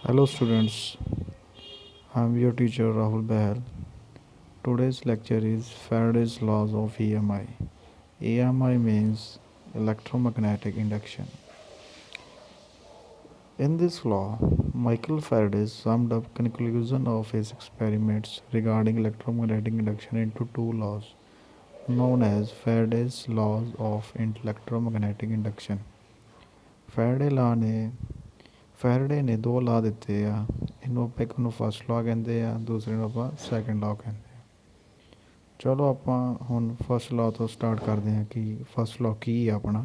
Hello students, I am your teacher Rahul Bahal. Today's lecture is Faraday's laws of EMI. EMI means electromagnetic induction. In this law, Michael Faraday summed up conclusion of his experiments regarding electromagnetic induction into two laws known as Faraday's laws of electromagnetic induction. Faraday law ਨੇ ਫੈਰਡੇ ਨੇ ਦੋ ਲਾ ਦਿੱਤੇ ਆ। ਇਹਨੂੰ ਆਪਾਂ ਇੱਕ ਨੂੰ ਫਸਟ ਲਾ ਕਹਿੰਦੇ ਆ, ਦੂਸਰੇ ਨੂੰ ਆਪਾਂ ਸੈਕਿੰਡ ਲਾ ਕਹਿੰਦੇ ਆ। ਚਲੋ ਆਪਾਂ ਹੁਣ ਫਸਟ ਲਾ ਤੋਂ ਸਟਾਰਟ ਕਰਦੇ ਹਾਂ ਕਿ ਫਸਟ ਲਾ ਕੀ ਆ ਆਪਣਾ।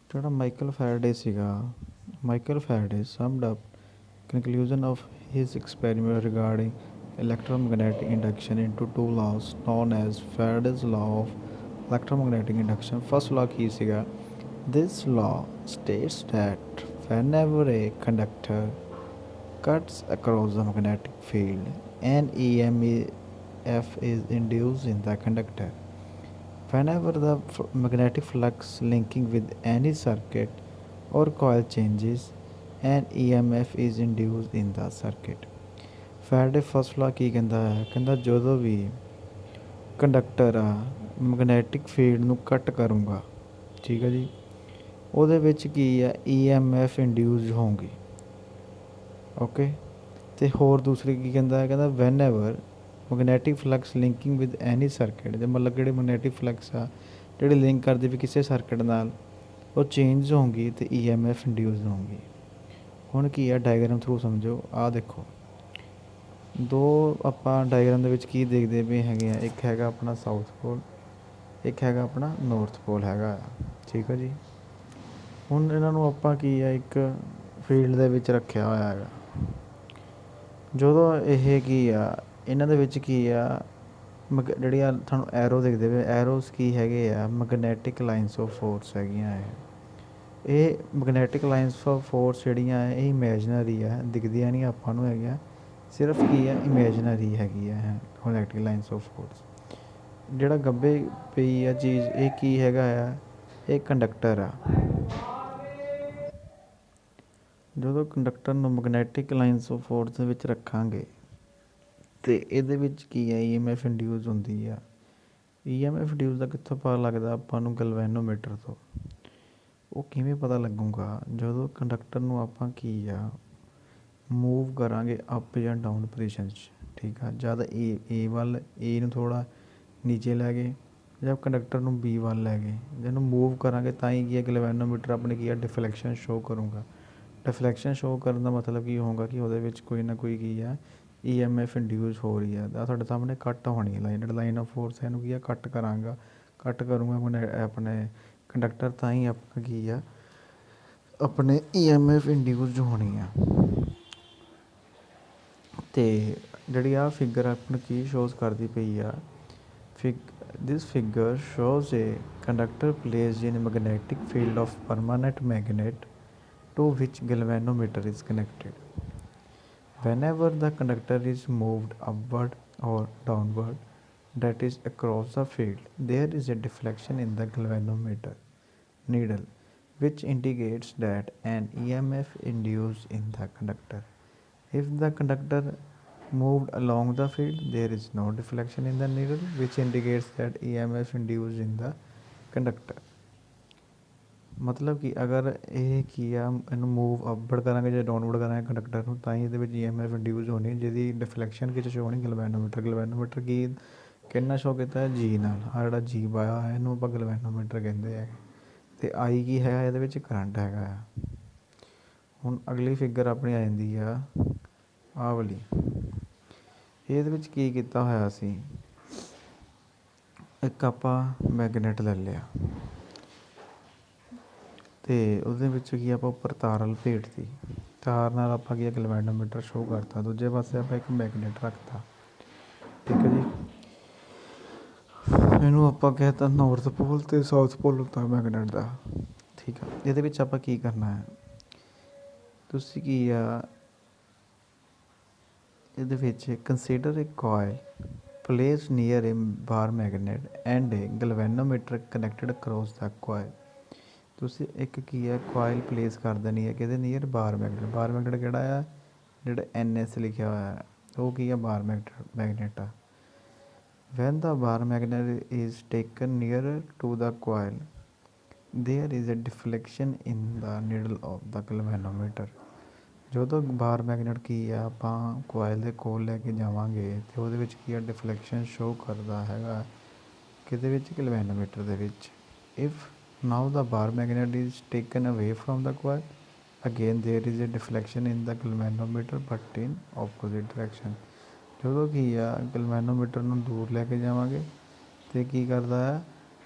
ਜਿਹੜਾ ਮਾਈਕਲ ਫੈਰਡੇ ਸੀਗਾ, Michael Faraday summed up conclusion of his experiment regarding electromagnetic induction into two laws known as Faraday's law of electromagnetic induction. First law ਕੀ ਸੀਗਾ? This law states that whenever a conductor cuts across the magnetic field, an EMF is induced in the conductor. Whenever the magnetic flux linking with any circuit or coil changes, an EMF is induced in the circuit. Faraday first law ਕੀ ਕਹਿੰਦਾ ਹੈ? ਕਹਿੰਦਾ ਜਦੋਂ ਵੀ conductor ਆ magnetic field ਨੂੰ cut ਕਰੂੰਗਾ, ਠੀਕ ਹੈ ਜੀ, ਉਹਦੇ ਵਿੱਚ ਕੀ ਆ, EMF ਇੰਡਿਊਸ ਹੋਊਗੀ। ਓਕੇ, ਅਤੇ ਹੋਰ ਦੂਸਰੀ ਕੀ ਕਹਿੰਦਾ ਹੈ? ਕਹਿੰਦਾ whenever magnetic flux linking with any circuit, ਜੇ ਮਤਲਬ ਜਿਹੜੇ ਮੈਗਨੈਟਿਕ ਫਲਕਸ ਆ ਜਿਹੜੇ ਲਿੰਕ ਕਰਦੇ ਵੀ ਕਿਸੇ ਸਰਕਿਟ ਨਾਲ, ਉਹ ਚੇਂਜ ਹੋਊਗੀ ਅਤੇ EMF ਇੰਡਿਊਸ ਹੋਊਗੀ। ਹੁਣ ਕੀ ਆ, ਡਾਇਗਰਾਮ ਥਰੂ ਸਮਝੋ। ਆਹ ਦੇਖੋ, ਦੋ ਆਪਾਂ ਡਾਇਗਰਾਮ ਦੇ ਵਿੱਚ ਕੀ ਦੇਖਦੇ ਪਏ ਹੈਗੇ ਆ, ਇੱਕ ਹੈਗਾ ਆਪਣਾ ਸਾਊਥ ਪੋਲ, ਇੱਕ ਹੈਗਾ ਆਪਣਾ ਨੌਰਥ ਪੋਲ ਹੈਗਾ, ਠੀਕ ਆ ਜੀ। ਹੁਣ ਇਹਨਾਂ ਨੂੰ ਆਪਾਂ ਕੀ ਆ, ਇੱਕ ਫੀਲਡ ਦੇ ਵਿੱਚ ਰੱਖਿਆ ਹੋਇਆ ਹੈਗਾ। ਜਦੋਂ ਇਹ ਕੀ ਆ, ਇਹਨਾਂ ਦੇ ਵਿੱਚ ਕੀ ਆ, ਜਿਹੜੀਆਂ ਤੁਹਾਨੂੰ ਐਰੋ ਦਿਖਦੇ ਪਏ, ਐਰੋਸ ਕੀ ਹੈਗੇ ਆ, ਮੈਗਨੈਟਿਕ ਲਾਈਨਸ ਆਫ ਫੋਰਸ ਹੈਗੀਆਂ ਇਹ ਮੈਗਨੈਟਿਕ ਲਾਈਨਸ ਆਫ ਫੋਰਸ ਜਿਹੜੀਆਂ ਇਹ ਇਮੈਜਨਰੀ ਆ, ਦਿਖਦੀਆਂ ਨਹੀਂ ਆਪਾਂ ਨੂੰ ਹੈਗੀਆਂ, ਸਿਰਫ ਕੀ ਆ, ਇਮੈਜਨਰੀ ਹੈਗੀ ਆ ਮੈਗਨੈਟਿਕ ਲਾਈਨਸ ਆਫ ਫੋਰਸ। ਜਿਹੜਾ ਗੱਬੇ ਪਈ ਆ ਚੀਜ਼, ਇਹ ਕੀ ਹੈਗਾ ਆ, ਇਹ ਕੰਡਕਟਰ ਆ। ਜਦੋਂ ਕੰਡਕਟਰ ਨੂੰ ਮੈਗਨੈਟਿਕ ਲਾਈਨਸ ਆਫ ਫੋਰਸ ਦੇ ਵਿੱਚ ਰੱਖਾਂਗੇ ਅਤੇ ਇਹਦੇ ਵਿੱਚ ਕੀ ਹੈ, EMF ਇੰਡਿਊਸ ਹੁੰਦੀ ਆ। EMF ਇੰਡਿਊਸ ਦਾ ਕਿੱਥੋਂ ਪਤਾ ਲੱਗਦਾ ਆਪਾਂ ਨੂੰ? ਗਲਵੈਨੋਮੀਟਰ ਤੋਂ। ਉਹ ਕਿਵੇਂ ਪਤਾ ਲੱਗੂਗਾ? ਜਦੋਂ ਕੰਡਕਟਰ ਨੂੰ ਆਪਾਂ ਕੀ ਆ, ਮੂਵ ਕਰਾਂਗੇ ਅਪ ਜਾਂ ਡਾਊਨ ਪੋਜੀਸ਼ਨ 'ਚ, ਠੀਕ ਆ। ਜਦ ਏ ਵੱਲ, ਏ ਨੂੰ ਥੋੜ੍ਹਾ ਨੀਚੇ ਲੈ ਗਏ, ਜਾਂ ਕੰਡਕਟਰ ਨੂੰ B ਵੱਲ ਲੈ ਗਏ, ਜਿਹਨੂੰ ਮੂਵ ਕਰਾਂਗੇ ਤਾਂ ਹੀ ਕੀ ਹੈ, ਗਲਵੈਨੋਮੀਟਰ ਆਪਣੇ ਕੀ ਆ, ਡਿਫਲੈਕਸ਼ਨ ਸ਼ੋਅ ਕਰੂੰਗਾ। ਡਿਫਲੈਕਸ਼ਨ ਸ਼ੋਅ ਕਰਨ ਦਾ ਮਤਲਬ ਕੀ ਹੋਊਗਾ ਕਿ ਉਹਦੇ ਵਿੱਚ ਕੋਈ ਨਾ ਕੋਈ ਕੀ ਆ, EMF ਇੰਡਿਊਸ ਹੋ ਰਹੀ ਆ। ਤੁਹਾਡੇ ਸਾਹਮਣੇ ਕੱਟ ਹੋਣੀ ਲਾਈਨ, ਜਿਹੜੀ ਲਾਈਨ ਆਫ ਫੋਰਸ ਇਹਨੂੰ ਕੀ ਆ, ਕੱਟ ਕਰਾਂਗਾ, ਕੱਟ ਕਰੂੰਗਾ ਆਪਣੇ ਕੰਡਕਟਰ, ਤਾਂ ਹੀ ਆਪਾਂ ਕੀ ਆ, ਆਪਣੇ EMF ਇੰਡਿਊਸ ਹੋਣੀ ਆ। ਅਤੇ ਜਿਹੜੀ ਆਹ ਫਿਗਰ ਆਪਾਂ ਨੂੰ ਕੀ ਸ਼ੋਜ਼ ਕਰਦੀ ਪਈ ਆ, this figure shows a conductor placed in a magnetic field of permanent magnet to which galvanometer is connected. Whenever the conductor is moved upward or downward, that is across the field, there is a deflection in the galvanometer needle, which indicates that an EMF induced in the conductor. If the conductor moved along the field, there is no deflection in the needle, which indicates that EMF induced in the conductor. ਮਤਲਬ ਕਿ ਅਗਰ ਇਹ ਕੀ ਆ, ਇਹਨੂੰ move upward ਕਰਾਂਗੇ ਜਾਂ downward ਕਰਾਂਗੇ conductor ਨੂੰ, ਤਾਂ ਹੀ ਇਹਦੇ ਵਿੱਚ EMF ਇੰਡਿਊਸ ਹੋਣੀ, ਜਿਹਦੀ ਡਿਫਲੈਕਸ਼ਨ ਕਿਤੇ ਸ਼ੋ ਹੋਣੀ, ਗਲਵੈਨੋਮੀਟਰ। ਗਲਵੈਨੋਮੀਟਰ ਕੀ ਕਿੰਨਾ ਸ਼ੋ ਕੀਤਾ, G ਨਾਲ। ਆਹ ਜਿਹੜਾ G ਪਾਇਆ ਹੋਇਆ ਇਹਨੂੰ ਆਪਾਂ ਗਲਵੈਨੋਮੀਟਰ ਕਹਿੰਦੇ ਹੈਗੇ। ਅਤੇ I ਕੀ ਹੈਗਾ, ਇਹਦੇ ਵਿੱਚ ਕਰੰਟ ਹੈਗਾ ਆ। ਹੁਣ ਅਗਲੀ ਫਿਗਰ ਆਪਣੀ ਆ ਜਾਂਦੀ ਆ ਆਹ ਵਾਲੀ। ਇਹਦੇ ਵਿੱਚ ਕੀ ਕੀਤਾ ਹੋਇਆ ਸੀ, ਇੱਕ ਆਪਾਂ ਮੈਗਨੇਟ ਲੈ ਲਿਆ ਅਤੇ ਉਹਦੇ ਵਿੱਚ ਕੀ ਆਪਾਂ ਉੱਪਰ ਤਾਰ ਲਪੇਟਤੀ, ਤਾਰ ਨਾਲ ਆਪਾਂ ਕੀ ਗਲਵੈਨੋਮੀਟਰ ਸ਼ੋਅ ਕਰਤਾ, ਦੂਜੇ ਪਾਸੇ ਆਪਾਂ ਇੱਕ ਮੈਗਨੇਟ ਰੱਖਤਾ, ਠੀਕ ਹੈ ਜੀ। ਇਹਨੂੰ ਆਪਾਂ ਕਹਿ ਤਾ ਨੌਰਥ ਪੋਲ ਅਤੇ ਸਾਊਥ ਪੋਲ ਹੁੰਦਾ ਮੈਗਨੇਟ ਦਾ, ਠੀਕ ਆ। ਇਹਦੇ ਵਿੱਚ ਆਪਾਂ ਕੀ ਕਰਨਾ ਹੈ, ਤੁਸੀਂ ਕੀ ਆ, ਇਹਦੇ ਵਿੱਚ consider A coil placed near a bar magnet and a galvanometer connected across the coil. ਤੁਸੀਂ ਇੱਕ ਕੀ ਹੈ ਕੋਇਲ ਪਲੇਸ ਕਰ ਦੇਣੀ ਹੈ ਕਿਹਦੇ ਨੀਅਰ ਬਾਰ ਮੈਗਨੇਟ ਕਿਹੜਾ ਆ ਜਿਹੜਾ NS ਲਿਖਿਆ ਹੋਇਆ ਹੈ ਉਹ ਕੀ ਆ ਬਾਰ ਮੈਗਨੇਟ ਆ। when the bar magnet is taken nearer to the coil there is a deflection in the needle of the galvanometer। ਜਦੋਂ ਬਾਰ ਮੈਗਨੇਟ ਕੀ ਆ ਆਪਾਂ ਕੋਇਲ ਦੇ ਕੋਲ ਲੈ ਕੇ ਜਾਵਾਂਗੇ ਅਤੇ ਉਹਦੇ ਵਿੱਚ ਕੀ ਆ ਡਿਫਲੈਕਸ਼ਨ ਸ਼ੋ ਕਰਦਾ ਹੈਗਾ ਕਿਹਦੇ ਵਿੱਚ ਗਲਵੈਨੋਮੀਟਰ ਦੇ ਵਿੱਚ। If now the bar magnet is taken away from the coil again there is a deflection in the galvanometer but in opposite direction. ਜਦੋਂ ਕੀ ਆ ਗਲਵੈਨੋਮੀਟਰ ਨੂੰ ਦੂਰ ਲੈ ਕੇ ਜਾਵਾਂਗੇ ਅਤੇ ਕੀ ਕਰਦਾ ਆ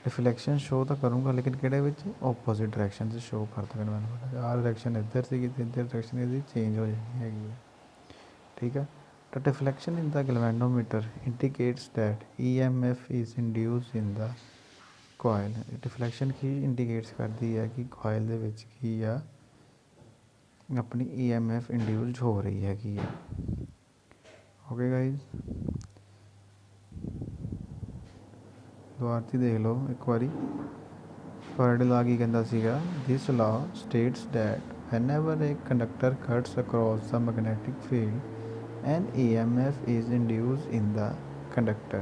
ਡਿਫਲੈਕਸ਼ਨ ਸ਼ੋਅ ਤਾਂ ਕਰੂੰਗਾ ਲੇਕਿਨ ਕਿਹੜੇ ਵਿੱਚ ਆਪੋਜ਼ਿਟ ਡਾਇਰੈਕਸ਼ਨ 'ਚ ਸ਼ੋਅ ਕਰਦਾ ਗਲਵੈਨੋਮੀਟਰ। ਆਹ ਡਾਇਰੈਕਸ਼ਨ ਇੱਧਰ ਸੀਗੀ ਅਤੇ ਇੱਧਰ ਡਾਇਰੈਕਸ਼ਨ ਇਹਦੀ ਚੇਂਜ ਹੋ ਜਾਣੀ ਹੈਗੀ ਹੈ ਠੀਕ ਹੈ। The deflection in the galvanometer indicates that EMF is induced in the coil। ਡਿਫਲੈਕਸ਼ਨ ਕੀ ਇੰਡੀਕੇਟਸ ਕਰਦੀ ਹੈ ਕਿ ਕੋਇਲ ਦੇ ਵਿੱਚ ਕੀ ਆ ਆਪਣੀ EMF ਇੰਡਿਊਸਡ ਹੋ ਰਹੀ ਹੈਗੀ ਆ। ਓਕੇ ਗਾਈਜ਼ ਦੁਬਾਰਾ ਦੇਖ ਲਓ ਇੱਕ ਵਾਰੀ। ਫੈਰਾਡੇ ਲਾ ਕੀ ਕਹਿੰਦਾ ਸੀਗਾ this law states that whenever a conductor cuts across the magnetic field an EMF is induced in the conductor।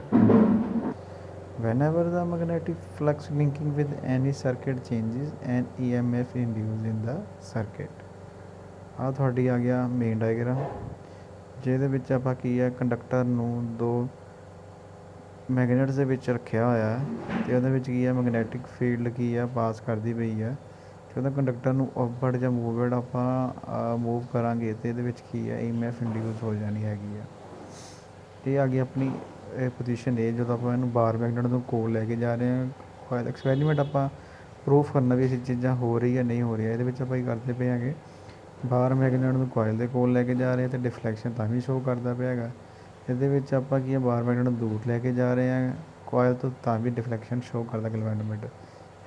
whenever the magnetic flux linking with any circuit changes an EMF induced in the circuit। ਆਹ ਤੁਹਾਡੀ ਆ ਗਿਆ main diagram ਜਿਹਦੇ ਵਿੱਚ ਆਪਾਂ ਕੀ ਹੈ conductor ਨੂੰ ਦੋ ਮੈਗਨੇਟਸ ਦੇ ਵਿੱਚ ਰੱਖਿਆ ਹੋਇਆ ਅਤੇ ਉਹਦੇ ਵਿੱਚ ਕੀ ਹੈ ਮੈਗਨੈਟਿਕ ਫੀਲਡ ਕੀ ਆ ਪਾਸ ਕਰਦੀ ਪਈ ਹੈ ਅਤੇ ਉਹਦਾ ਕੰਡਕਟਰ ਨੂੰ ਅਪਵਰਡ ਜਾਂ ਮੂਵਵਰਡ ਆਪਾਂ ਮੂਵ ਕਰਾਂਗੇ ਅਤੇ ਇਹਦੇ ਵਿੱਚ ਕੀ ਹੈ EMF ਇੰਡਿਊਸ ਹੋ ਜਾਣੀ ਹੈਗੀ ਆ। ਇਹ ਆ ਗਈ ਆਪਣੀ ਪੋਜੀਸ਼ਨ ਇਹ ਜਦੋਂ ਆਪਾਂ ਇਹਨੂੰ ਬਾਰ ਮੈਗਨੇਟ ਨੂੰ ਕੋਲ ਲੈ ਕੇ ਜਾ ਰਹੇ ਹਾਂ ਐਕਸਪੈਰੀਮੈਂਟ ਆਪਾਂ ਪ੍ਰੂਫ ਕਰਨਾ ਵੀ ਇਹ ਚੀਜ਼ਾਂ ਹੋ ਰਹੀ ਹੈ ਨਹੀਂ ਹੋ ਰਹੀਆਂ। ਇਹਦੇ ਵਿੱਚ ਆਪਾਂ ਕੀ ਕਰਦੇ ਪਏ ਹੈਗੇ ਬਾਰ ਮੈਗਨੇਟ ਨੂੰ ਕੋਇਲ ਦੇ ਕੋਲ ਲੈ ਕੇ ਜਾ ਰਹੇ ਅਤੇ ਡਿਫਲੈਕਸ਼ਨ ਤਾਂ ਵੀ ਸ਼ੋਅ ਕਰਦਾ ਪਿਆ ਹੈਗਾ। ਇਹਦੇ ਵਿੱਚ ਆਪਾਂ ਕੀ ਹੈ ਬਾਰ ਮੈਗਨੇਟ ਨੂੰ ਦੂਰ ਲੈ ਕੇ ਜਾ ਰਹੇ ਹਾਂ ਕੋਇਲ ਤੋਂ ਤਾਂ ਵੀ ਡਿਫਲੈਕਸ਼ਨ ਸ਼ੋਅ ਕਰਦਾ ਗਲਵੈਨੋਮੀਟਰ।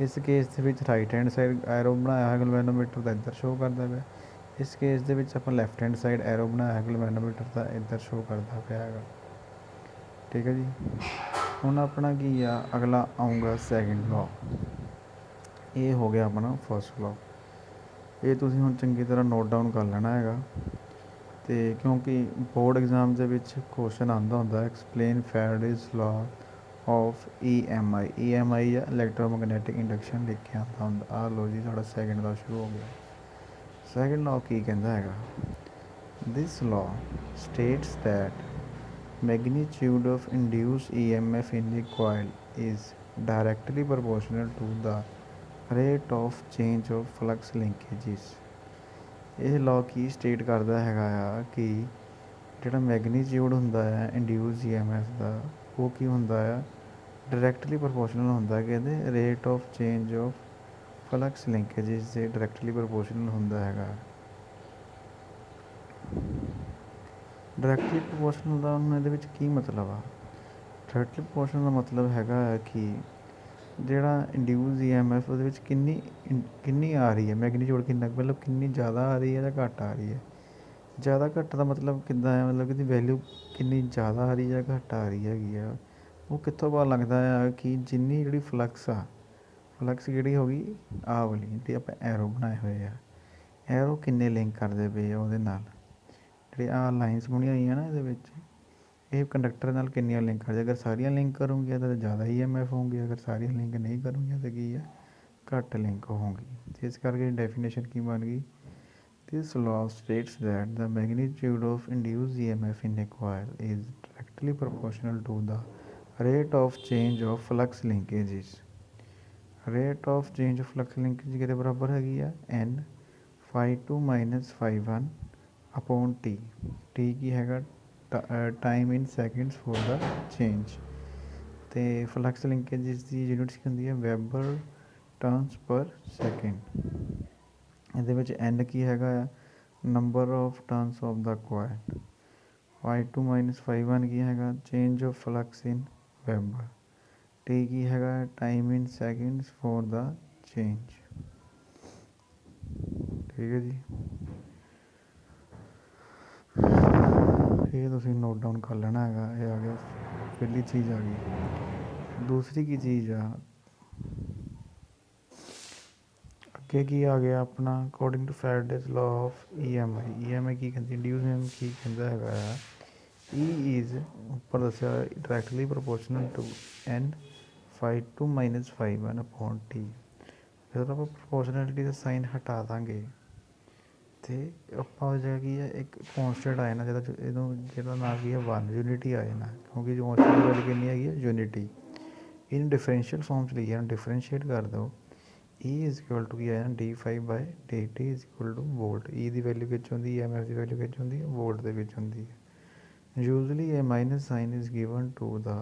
ਇਸ ਕੇਸ ਦੇ ਵਿੱਚ ਰਾਈਟ ਹੈਂਡ ਸਾਈਡ ਐਰੋ ਬਣਾਇਆ ਹੈ ਗਲਵੈਨੋਮੀਟਰ ਦਾ ਇੱਧਰ ਸ਼ੋਅ ਕਰਦਾ ਪਿਆ। ਇਸ ਕੇਸ ਦੇ ਵਿੱਚ ਆਪਾਂ ਲੈਫਟ ਹੈਂਡ ਸਾਈਡ ਐਰੋ ਬਣਾਇਆ ਗਲਵੈਨੋਮੀਟਰ ਦਾ ਇੱਧਰ ਸ਼ੋਅ ਕਰਦਾ ਪਿਆ ਹੈਗਾ ਠੀਕ ਹੈ ਜੀ। ਹੁਣ ਆਪਣਾ ਕੀ ਆ ਅਗਲਾ ਆਊਂਗਾ ਸੈਕਿੰਡ ਲਾਅ। ਇਹ ਹੋ ਗਿਆ ਆਪਣਾ ਫਸਟ ਲਾਅ। ਇਹ ਤੁਸੀਂ ਹੁਣ ਚੰਗੀ ਤਰ੍ਹਾਂ ਨੋਟ ਡਾਊਨ ਕਰ ਲੈਣਾ ਹੈਗਾ ਅਤੇ ਕਿਉਂਕਿ ਬੋਰਡ ਐਗਜ਼ਾਮ ਦੇ ਵਿੱਚ ਕੁਐਸਚਨ ਆਉਂਦਾ ਹੁੰਦਾ ਐਕਸਪਲੇਨ ਫੈਰਾਡੇਜ਼ ਲਾਅ ਆਫ EMI ਆ ਇਲੈਕਟ੍ਰੋਮੈਗਨੈਟਿਕ ਇੰਡਕਸ਼ਨ ਲਿਖ ਕੇ ਆਉਂਦਾ ਹੁੰਦਾ। ਆਹ ਲਓ ਜੀ ਸਾਡਾ ਸੈਕਿੰਡ ਲਾਅ ਸ਼ੁਰੂ ਹੋ ਗਿਆ। ਸੈਕਿੰਡ ਲਾਅ ਕੀ ਕਹਿੰਦਾ ਹੈਗਾ this law states that magnitude of induced EMF in the coil is directly proportional to the rate of change of flux linkages। ਇਹ ਲਾਅ ਕੀ ਸਟੇਟ ਕਰਦਾ ਹੈਗਾ ਆ ਕਿ ਜਿਹੜਾ ਮੈਗਨੀਟਿਊਡ ਹੁੰਦਾ ਆ ਇੰਡਿਊਸ EMF ਦਾ ਉਹ ਕੀ ਹੁੰਦਾ ਆ ਡਾਇਰੈਕਟਲੀ ਪ੍ਰਪੋਰਸ਼ਨਲ ਹੁੰਦਾ ਕਿ ਇਹਦੇ rate of change of flux linkages ਦੇ ਡਾਇਰੈਕਟਲੀ ਪ੍ਰਪੋਰਸ਼ਨਲ ਹੁੰਦਾ ਹੈਗਾ। ਡਾਇਰੈਕਟਲੀ ਪ੍ਰਪੋਰਸ਼ਨਲ ਦਾ ਹੁਣ ਇਹਦੇ ਵਿੱਚ ਕੀ ਮਤਲਬ ਆ ਡਾਇਰੈਕਟਲੀ ਪ੍ਰਪੋਰਸ਼ਨਲ ਦਾ ਮਤਲਬ ਹੈਗਾ ਹੈ ਕਿ ਜਿਹੜਾ ਇੰਡਿਊਸ EMF ਉਹਦੇ ਵਿੱਚ ਕਿੰਨੀ ਆ ਰਹੀ ਹੈ ਮੈਗਨੀਟਿਊਡ ਕਿੰਨਾ ਮਤਲਬ ਕਿੰਨੀ ਜ਼ਿਆਦਾ ਆ ਰਹੀ ਹੈ ਜਾਂ ਘੱਟ ਆ ਰਹੀ ਹੈ। ਜ਼ਿਆਦਾ ਘੱਟ ਦਾ ਮਤਲਬ ਕਿੱਦਾਂ ਹੈ ਮਤਲਬ ਇਹਦੀ ਵੈਲਿਊ ਕਿੰਨੀ ਜ਼ਿਆਦਾ ਆ ਰਹੀ ਜਾਂ ਘੱਟ ਆ ਰਹੀ ਹੈਗੀ ਆ ਉਹ ਕਿੱਥੋਂ ਪਤਾ ਲੱਗਦਾ ਆ ਕਿ ਜਿੰਨੀ ਜਿਹੜੀ ਫਲਕਸ ਕਿਹੜੀ ਹੋ ਗਈ ਆਹ ਵਾਲੀ ਜਿਹੜੀ ਆਪਾਂ ਐਰੋ ਬਣਾਏ ਹੋਏ ਆ ਐਰੋ ਕਿੰਨੇ ਲਿੰਕ ਕਰਦੇ ਪਏ ਆ ਉਹਦੇ ਨਾਲ ਜਿਹੜੇ ਆਹ ਲਾਈਨਸ ਬਣੀਆਂ ਹੋਈਆਂ ਨਾ ਇਹਦੇ ਵਿੱਚ ਇਹ ਕੰਡਕਟਰ ਨਾਲ ਕਿੰਨੀਆਂ ਲਿੰਕ ਕਰਦੇ ਅਗਰ ਸਾਰੀਆਂ ਲਿੰਕ ਕਰੂੰਗੀਆਂ ਤਾਂ ਜ਼ਿਆਦਾ EMF ਹੋਊਗੀ ਅਗਰ ਸਾਰੀਆਂ ਲਿੰਕ ਨਹੀਂ ਕਰੂੰਗੀਆਂ ਤਾਂ ਕੀ ਹੈ ਘੱਟ ਲਿੰਕ ਹੋਊਗੀ। ਇਸ ਕਰਕੇ ਡੈਫੀਨੇਸ਼ਨ ਕੀ ਬਣ ਗਈ This law states that the magnitude of induced EMF in a coil is directly proportional to the rate of change of flux linkages। rate of change of flux linkage ਕਿਹਦੇ ਬਰਾਬਰ ਹੈਗੀ ਆ n phi2 minus phi1 upon t। t ਕੀ ਹੈਗਾ time in seconds for the change ਅਤੇ flux linkages ਦੀ units ਕੀ ਹੁੰਦੀ ਹੈ ਵੈਬਰ ਟਰਨਸ ਪਰ ਸੈਕਿੰਡ। ਇਹਦੇ ਵਿੱਚ n ਕੀ ਹੈਗਾ ਆ number of turns of the coil phi2 minus phi1 ਕੀ ਹੈਗਾ change of flux in weber t ਕੀ ਹੈਗਾ time in seconds for the change ਠੀਕ ਹੈ ਜੀ। ਇਹ ਤੁਸੀਂ ਨੋਟ ਡਾਊਨ ਕਰ ਲੈਣਾ ਹੈਗਾ। ਇਹ ਆ ਗਿਆ ਪਹਿਲੀ ਚੀਜ਼ ਆ ਗਈ। ਦੂਸਰੀ ਕੀ ਚੀਜ਼ ਆ ਅੱਗੇ ਕੀ ਆ ਗਿਆ ਆਪਣਾ according to Faraday's law of E M I ਕੀ ਕਹਿੰਦੀ ਇੰਡਿਊਸ ਈਐਮਆਈ ਕੀ ਕਹਿੰਦਾ ਹੈਗਾ ਆ E is ਉੱਪਰ ਦੱਸਿਆ directly proportional to n 5 n upon t। ਜਦੋਂ ਆਪਾਂ ਪ੍ਰੋਪੋਰਸ਼ਨੈਲਿਟੀ ਦਾ ਸਾਈਨ ਹਟਾ ਦਾਂਗੇ ਅਤੇ ਆਪਾਂ ਹੋ ਜਾਏਗਾ ਕੀ ਹੈ ਇੱਕ ਕੌਂਸਟੈਂਟ ਆ ਜਾਣਾ ਜਿਹਦਾ ਨਾਮ ਕੀ ਹੈ 1 ਯੂਨਿਟੀ ਆ ਜਾਣਾ ਕਿਉਂਕਿ ਕੌਂਸਟੈਂਟ ਦੀ ਵੈਲਿਊ ਕਿੰਨੀ ਹੈਗੀ ਹੈ ਯੂਨਿਟੀ। ਇਹਨੂੰ ਡਿਫਰੈਂਸ਼ੀਅਲ ਫਾਰਮ 'ਚ ਲਈਏ ਇਹਨੂੰ ਡਿਫਰੈਂਸ਼ੀਏਟ ਕਰ ਦਿਓ E ਇਜ਼ ਇਕੁਅਲ ਟੂ ਕੀ ਆ ਜਾਣਾ d5/dt is equal to volt. E ਦੀ ਵੈਲਿਊ ਵਿੱਚ ਹੁੰਦੀ ਹੈ EMF ਦੀ ਵੈਲਿਊ ਵਿੱਚ ਹੁੰਦੀ ਹੈ ਵੋਲਟ ਦੇ ਵਿੱਚ ਹੁੰਦੀ ਹੈ। Usually a minus sign is given to the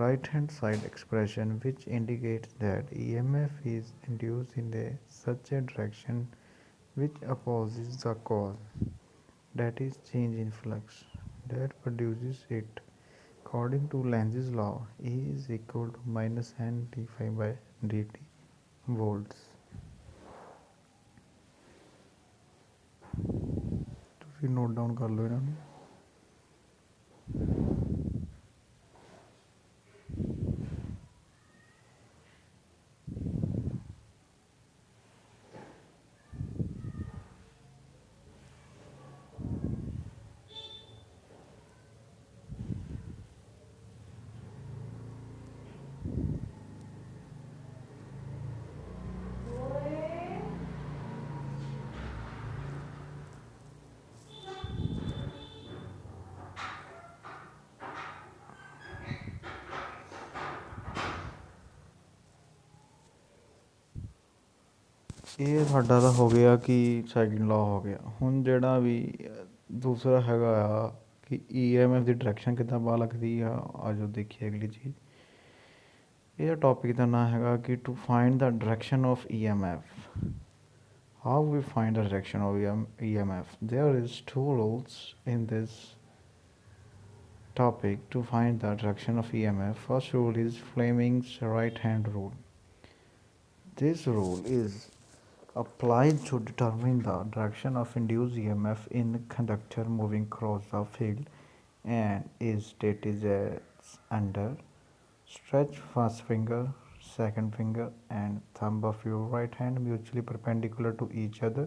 right hand side expression which indicates that EMF is induced in such a direction which opposes the cause, that is change in flux, that produces it. According to Lenz's law, E is equal to minus n d5/dt volts। ਤੁਸੀਂ note down ਕਰ ਲਓ ਇਹਨਾਂ ਨੂੰ। ਇਹ ਸਾਡਾ ਤਾਂ ਹੋ ਗਿਆ ਕਿ ਸੈਕਿੰਡ ਲਾਅ ਹੋ ਗਿਆ। ਹੁਣ ਜਿਹੜਾ ਵੀ ਦੂਸਰਾ ਹੈਗਾ ਆ ਕਿ EMF ਦੀ ਡਾਇਰੈਕਸ਼ਨ ਕਿੱਦਾਂ ਪਤਾ ਲੱਗਦੀ ਆ ਆਜੋ ਦੇਖੀਏ ਅਗਲੀ ਚੀਜ਼। ਇਹ ਟੋਪਿਕ ਦਾ ਨਾਮ ਹੈਗਾ ਕਿ to find the direction of EMF। How we find the direction of EMF? There is 2 rules in this topic to find the direction of EMF. First rule is Fleming's right hand rule. This rule is applied to determine the direction of induced EMF in conductor moving across the field and is stated as under: stretch first finger, second finger and thumb of your right hand mutually perpendicular to each other.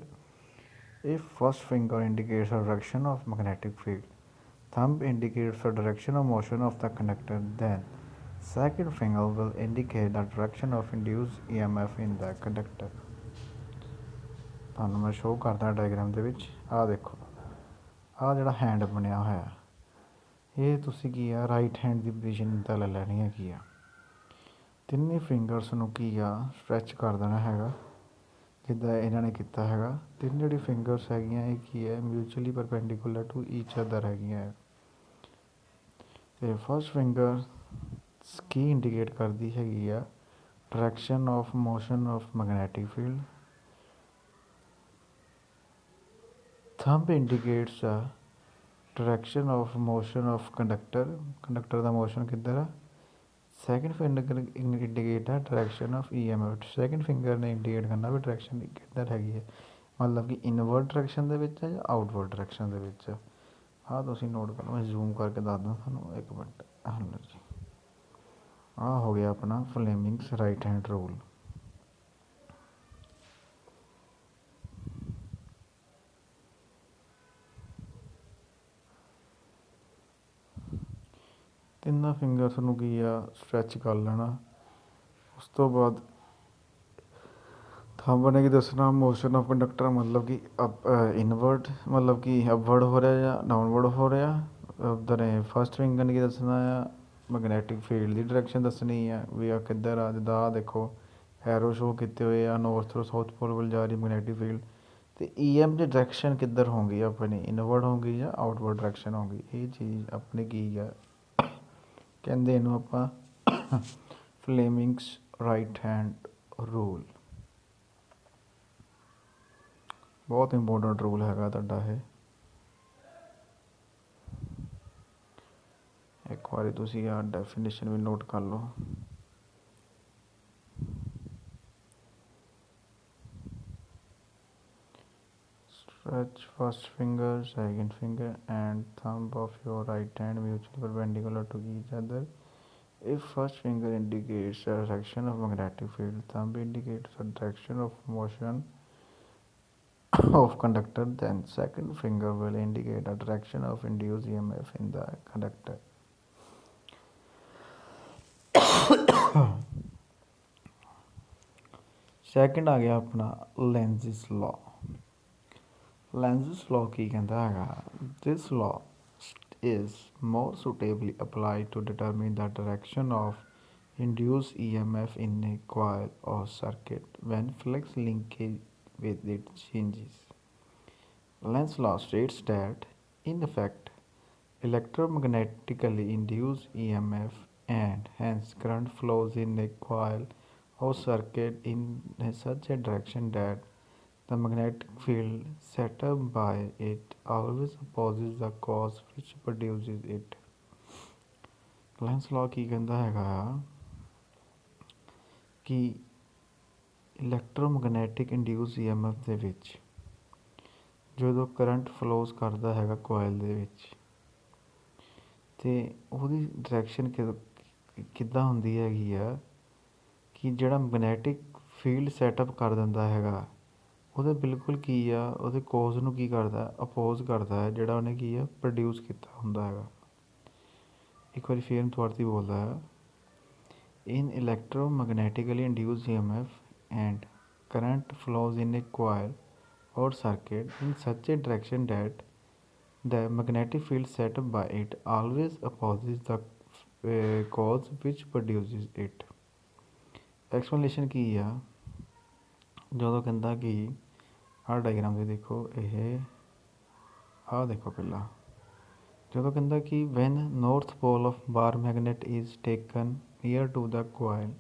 If first finger indicates the direction of magnetic field, thumb indicates the direction of motion of the conductor, then second finger will indicate the direction of induced EMF in the conductor। ਤੁਹਾਨੂੰ ਮੈਂ show ਕਰਦਾ diagram ਦੇ ਵਿੱਚ। ਆਹ ਦੇਖੋ ਆਹ ਜਿਹੜਾ hand ਬਣਿਆ ਹੋਇਆ ਇਹ ਤੁਸੀਂ ਕੀ ਆ ਰਾਈਟ ਹੈਂਡ ਦੀ ਪੋਜੀਸ਼ਨ ਤਾਂ ਲੈ ਲੈਣੀ ਹੈਗੀ ਆ। ਤਿੰਨੇ ਫਿੰਗਰਸ ਨੂੰ ਕੀ ਆ ਸਟਰੈਚ ਕਰ ਦੇਣਾ ਹੈਗਾ ਜਿੱਦਾਂ ਇਹਨਾਂ ਨੇ ਕੀਤਾ ਹੈਗਾ। ਤਿੰਨ ਜਿਹੜੀ ਫਿੰਗਰਸ ਹੈਗੀਆਂ ਇਹ ਕੀ ਹੈ mutually perpendicular to each other ਹੈਗੀਆਂ। ਅਤੇ ਫਸਟ ਫਿੰਗਰ ਕੀ ਇੰਡੀਕੇਟ ਕਰਦੀ ਹੈਗੀ ਆ direction of motion of magnetic field. Thumb indicates ਆ direction of motion of conductor ਦਾ ਮੋਸ਼ਨ ਕਿੱਧਰ ਆ। ਸੈਕਿੰਡ ਫਿੰਗਰ ਇੰਡੀਕੇਟ ਆ direction of EMF। Second finger ਨੇ ਇੰਡੀਕੇਟ ਕਰਨਾ ਵੀ ਡਾਇਰੈਕਸ਼ਨ ਕਿੱਧਰ ਹੈਗੀ ਹੈ ਮਤਲਬ ਕਿ ਇਨਵਰਡ ਡਾਇਰੈਕਸ਼ਨ ਦੇ ਵਿੱਚ ਹੈ ਜਾਂ ਆਊਟਵਰਡ ਡਾਇਰੈਕਸ਼ਨ ਦੇ ਵਿੱਚ। ਆਹ ਤੁਸੀਂ ਨੋਟ ਕਰੋ ਮੈਂ ਜ਼ੂਮ ਕਰਕੇ ਦੱਸਦਾ ਤੁਹਾਨੂੰ ਇੱਕ ਮਿੰਟ। ਹਲੋ ਜੀ ਆਹ ਹੋ ਗਿਆ ਆਪਣਾ ਫਲੇਮਿੰਗਸ ਰਾਈਟ ਹੈਂਡ ਰੂਲ। ਤਿੰਨਾਂ ਫਿੰਗਰਸ ਨੂੰ ਕੀ ਆ ਸਟਰੈਚ ਕਰ ਲੈਣਾ। ਉਸ ਤੋਂ ਬਾਅਦ ਥੰਬ ਨੇ ਕੀ ਦੱਸਣਾ ਮੋਸ਼ਨ ਆਫ ਕੰਡਕਟਰ ਮਤਲਬ ਕਿ ਇਨਵਰਡ ਮਤਲਬ ਕਿ ਅਪਵਰਡ ਹੋ ਰਿਹਾ ਜਾਂ ਡਾਊਨਵਰਡ ਹੋ ਰਿਹਾ। ਉੱਧਰ ਫਸਟ ਫਿੰਗਰ ਨੇ ਕੀ ਦੱਸਣਾ ਆ ਮੈਗਨੈਟਿਕ ਫੀਲਡ ਦੀ ਡਾਇਰੈਕਸ਼ਨ ਦੱਸਣੀ ਆ ਵੀ ਆ ਕਿੱਧਰ ਆ। ਜਿੱਦਾਂ ਆਹ ਦੇਖੋ ਐਰੋ ਸ਼ੋ ਕੀਤੇ ਹੋਏ ਆ ਨੌਰਥ ਤੋਂ ਸਾਊਥ ਪੋਲ ਵੱਲ ਜਾ ਰਹੀ ਮੈਗਨੈਟਿਕ ਫੀਲਡ। ਅਤੇ EM ਦੀ ਡਾਇਰੈਕਸ਼ਨ ਕਿੱਧਰ ਹੋਊਗੀ ਆਪਣੀ ਇਨਵਰਡ ਹੋਊਗੀ ਜਾਂ ਆਊਟਵਰਡ ਡਾਇਰੈਕਸ਼ਨ ਹੋਊਗੀ। ਇਹ ਚੀਜ਼ ਆਪਣੀ ਕੀ ਆ ਕਹਿੰਦੇ ਇਹਨੂੰ ਆਪਾਂ ਫਲੇਮਿੰਗਸ ਰਾਈਟ ਹੈਂਡ ਰੂਲ। ਬਹੁਤ ਇੰਪੋਰਟੈਂਟ ਰੂਲ ਹੈਗਾ ਤੁਹਾਡਾ ਇਹ। ਇੱਕ ਵਾਰੀ ਤੁਸੀਂ ਆਹ ਡੈਫੀਨੇਸ਼ਨ ਵੀ ਨੋਟ ਕਰ ਲਓ। Stretch first finger, second finger and thumb of your right hand mutually perpendicular to each other. If first finger indicates the direction of magnetic field, thumb indicates the direction of motion of conductor, then second finger will indicate the direction of induced EMF in the conductor. Second ਆ ਗਿਆ ਆਪਣਾ ਲੈਂਜ਼ਿਸ ਲਾ। ਲੈਂਜ਼ਿਸ ਲਾ ਕੀ ਕਹਿੰਦਾ ਹੈਗਾ, ਦਿਸ ਲਾ is more suitably applied to determine the direction of induced EMF in a coil or circuit when flux linkage with it changes. Lenz's law states that, in effect, electromagnetically induced EMF and hence current flows in a coil or circuit in such a direction that the magnetic field set up by it always opposes the cause which produces it. Lens ਲਾ ਕੀ ਕਹਿੰਦਾ ਹੈਗਾ ਆ ਕਿ electromagnetic induce EMF ਦੇ ਵਿੱਚ ਜਦੋਂ current flows ਕਰਦਾ ਹੈਗਾ ਕੋਇਲ ਦੇ ਵਿੱਚ ਅਤੇ ਉਹਦੀ ਡਾਇਰੈਕਸ਼ਨ ਕਿੱਦਾਂ ਹੁੰਦੀ ਹੈਗੀ ਆ ਕਿ ਜਿਹੜਾ ਮੈਗਨੈਟਿਕ ਫੀਲਡ ਸੈਟਅਪ ਕਰ ਦਿੰਦਾ ਹੈਗਾ ਉਹਦੇ ਬਿਲਕੁਲ ਕੀ ਆ ਉਹਦੇ ਕੋਜ਼ ਨੂੰ ਕੀ ਕਰਦਾ, ਅਪੋਜ਼ ਕਰਦਾ ਹੈ ਜਿਹੜਾ ਉਹਨੇ ਕੀ ਆ ਪ੍ਰੋਡਿਊਸ ਕੀਤਾ ਹੁੰਦਾ ਹੈਗਾ। ਇੱਕ ਵਾਰੀ ਫੇਰ ਤੁਹਾਡੀ ਬੋਲਦਾ ਹੈ, in electromagnetically induce EMF and current flows in a coil or circuit in such a direction that the magnetic field set up by it always opposes the cause which produces it. Explanation ਕੀ ਆ, ਜਦੋਂ ਕਹਿੰਦਾ ਕਿ ਆਹ diagram ਦੇ ਦੇਖੋ, ਇਹ ਆਹ ਦੇਖੋ ਪਹਿਲਾਂ, ਜਦੋਂ ਕਹਿੰਦਾ ਕਿ when north pole of bar magnet is taken near to the coil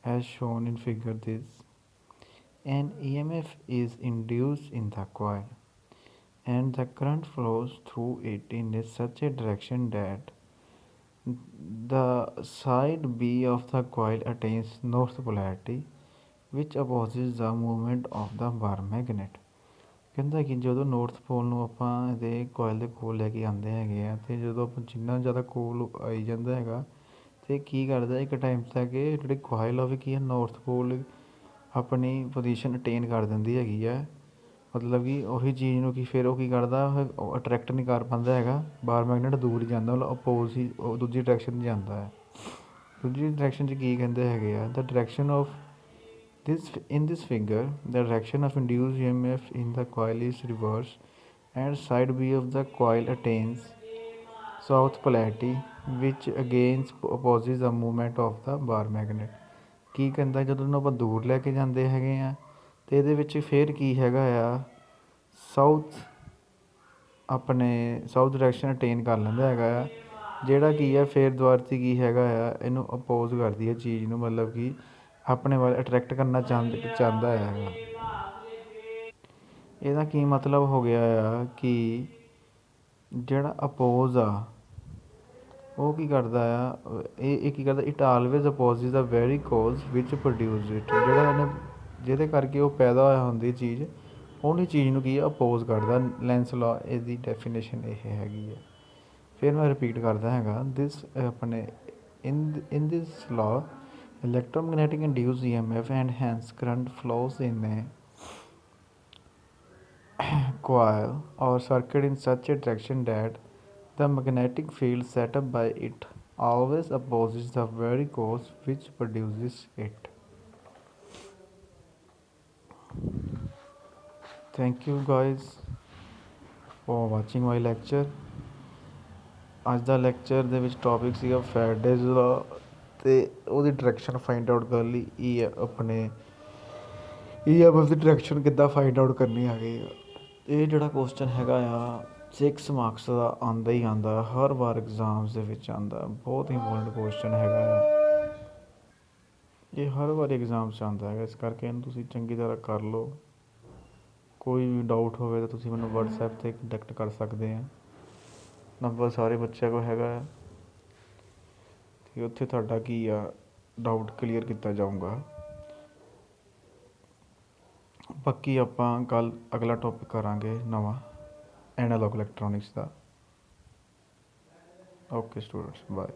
as shown in figure this, an EMF is induced in the coil and the current flows through it in such a direction that the side B of the coil attains north polarity which opposes the movement of the bar magnet. ਕਹਿੰਦਾ ਕਿ ਜਦੋਂ north ਪੋਲ ਨੂੰ ਆਪਾਂ ਇਹਦੇ ਕੋਇਲ ਦੇ ਕੋਲ ਲੈ ਕੇ ਆਉਂਦੇ ਹੈਗੇ ਆ ਅਤੇ ਜਦੋਂ ਆਪਾਂ ਜਿੰਨਾ ਜ਼ਿਆਦਾ ਕੋਲ ਆਈ ਜਾਂਦਾ ਹੈਗਾ ਅਤੇ ਕੀ ਕਰਦਾ ਇੱਕ ਟਾਈਮ ਤੱਕ ਇਹ ਜਿਹੜੀ ਕੋਇਲ ਹੋਵੇ ਕੀ ਹੈ ਨੌਰਥ ਪੋਲ ਆਪਣੀ ਪੋਜੀਸ਼ਨ ਅਟੇਨ ਕਰ ਦਿੰਦੀ ਹੈਗੀ ਆ, ਮਤਲਬ ਕਿ ਉਹੀ ਚੀਜ਼ ਨੂੰ ਕਿ ਫਿਰ ਉਹ ਕੀ ਕਰਦਾ ਅਟਰੈਕਟ ਨਹੀਂ ਕਰ ਪਾਉਂਦਾ ਹੈਗਾ, ਬਾਰ ਮੈਗਨੇਟ ਦੂਰ ਹੀ ਜਾਂਦਾ, ਮਤਲਬ ਅਪੋਜ਼ ਹੀ ਉਹ ਦੂਜੀ ਡਾਇਰੈਕਸ਼ਨ 'ਚ ਜਾਂਦਾ ਹੈ। ਦੂਜੀ ਡਾਇਰੈਕਸ਼ਨ 'ਚ ਕੀ ਕਹਿੰਦੇ ਹੈਗੇ ਆ, the direction of in this figure the direction of induced EMF in the coil is reversed and side B of the coil attains south polarity which again opposes the movement of the bar magnet. ਕੀ ਕਹਿੰਦਾ ਜਦੋਂ ਉਹਨੂੰ ਆਪਾਂ ਦੂਰ ਲੈ ਕੇ ਜਾਂਦੇ ਹੈਗੇ ਆ ਅਤੇ ਇਹਦੇ ਵਿੱਚ ਫਿਰ ਕੀ ਹੈਗਾ ਆ, ਸਾਊਥ ਆਪਣੇ ਸਾਊਥ ਡਾਇਰੈਕਸ਼ਨ ਅਟੇਨ ਕਰ ਲੈਂਦਾ ਹੈਗਾ ਆ, ਜਿਹੜਾ ਕੀ ਆ ਫਿਰ ਦੁਬਾਰਾ ਕੀ ਹੈਗਾ ਆ ਇਹਨੂੰ ਅਪੋਜ਼ ਕਰਦੀ ਹੈ ਚੀਜ਼ ਨੂੰ, ਮਤਲਬ ਕਿ ਆਪਣੇ ਵੱਲ ਅਟਰੈਕਟ ਕਰਨਾ ਚਾਹੁੰਦਾ ਹੈਗਾ। ਇਹਦਾ ਕੀ ਮਤਲਬ ਹੋ ਗਿਆ ਆ ਕਿ ਜਿਹੜਾ ਅਪੋਜ਼ ਆ ਉਹ ਕੀ ਕਰਦਾ ਆ, ਇਹ ਕੀ ਕਰਦਾ, it always opposes the very cause which produce it, ਜਿਹੜਾ ਇਹਨੇ ਜਿਹਦੇ ਕਰਕੇ ਉਹ ਪੈਦਾ ਹੋਇਆ ਹੁੰਦੀ ਚੀਜ਼ ਉਹਨੀ ਚੀਜ਼ ਨੂੰ ਕੀ ਆ ਅਪੋਜ਼ ਕਰਦਾ। ਲੈਂਸ ਲਾ ਇਹਦੀ ਡੈਫੀਨੇਸ਼ਨ ਇਹ ਹੈਗੀ ਹੈ। ਫਿਰ ਮੈਂ ਰਿਪੀਟ ਕਰਦਾ ਹੈਗਾ, ਦਿਸ ਆਪਣੇ in this law electromagnetic induced EMF and hence current flows in a coil or circuit in such a direction that the magnetic field set up by it always opposes the very cause which produces it. Thank you guys for watching my lecture. ਅੱਜ ਦਾ lecture ਦੇ ਵਿੱਚ topic ਸੀਗਾ ਫੈਰਾਡੇਜ਼ ਲਾ ਅਤੇ ਉਹਦੀ direction find out ਕਰਨ ਲਈ ਆਪਣੇ EMF ਦੀ ਡਾਇਰੈਕਸ਼ਨ ਕਿੱਦਾਂ ਫਾਈਂਡ ਆਊਟ ਕਰਨੀ ਹੈਗੀ ਆ। ਇਹ ਜਿਹੜਾ ਕੁਐਸਚਨ ਹੈਗਾ ਆ 6 ਮਾਰਕਸ ਦਾ ਆਉਂਦਾ ਹੀ ਆਉਂਦਾ, ਹਰ ਵਾਰ ਐਗਜ਼ਾਮਸ ਦੇ ਵਿੱਚ ਆਉਂਦਾ, ਬਹੁਤ ਇੰਪੋਰਟੈਂਟ ਕੁਐਸਚਨ ਹੈਗਾ ਆ, ਇਹ ਹਰ ਵਾਰ ਐਗਜ਼ਾਮ 'ਚ ਆਉਂਦਾ ਹੈਗਾ, ਇਸ ਕਰਕੇ ਇਹਨੂੰ ਤੁਸੀਂ ਚੰਗੀ ਤਰ੍ਹਾਂ ਕਰ ਲਓ। ਕੋਈ ਵੀ ਡਾਊਟ ਹੋਵੇ ਤਾਂ ਤੁਸੀਂ ਮੈਨੂੰ WhatsApp 'ਤੇ ਕੰਟੈਕਟ ਕਰ ਸਕਦੇ ਆ, ਨੰਬਰ ਸਾਰੇ ਬੱਚਿਆਂ ਕੋਲ ਹੈਗਾ ਆ ਅਤੇ ਉੱਥੇ ਤੁਹਾਡਾ ਕੀ ਆ ਡਾਊਟ ਕਲੀਅਰ ਕੀਤਾ ਜਾਊਗਾ। ਬਾਕੀ ਆਪਾਂ ਕੱਲ੍ਹ ਅਗਲਾ ਟੋਪਿਕ ਕਰਾਂਗੇ ਨਵਾਂ ਐਨਾਲੋਗ ਇਲੈਕਟ੍ਰੋਨਿਕਸ ਦਾ। Okay students, bye.